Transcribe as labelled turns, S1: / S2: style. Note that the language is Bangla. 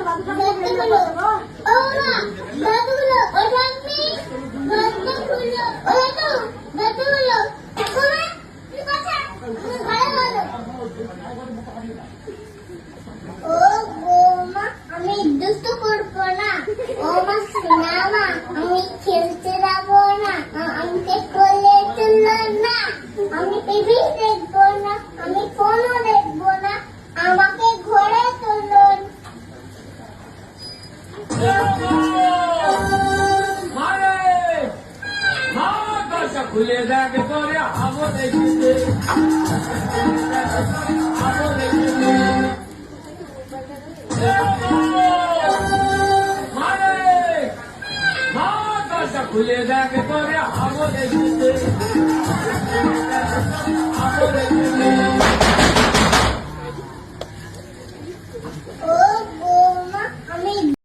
S1: কতগুলো ও মা কতগুলো ও ঠাম্মি কতগুলো ও তো কতগুলো ওমা কি কথা ভালো ভালো ও বৌমা আমি দুষ্ট করবো না ও মা সিনেমা আমি খেলতে যাবো না আমাকে কোলে তুলো না আমি টিভি দেখবো না আমি ফোনও দেখবো না আমাকে ঘরে তুলুন
S2: খুলে দেখ তোরে আবো দেখতে আবো দেখতে খুলে দেখ তোরে আবো দেখতে আবো দেখতে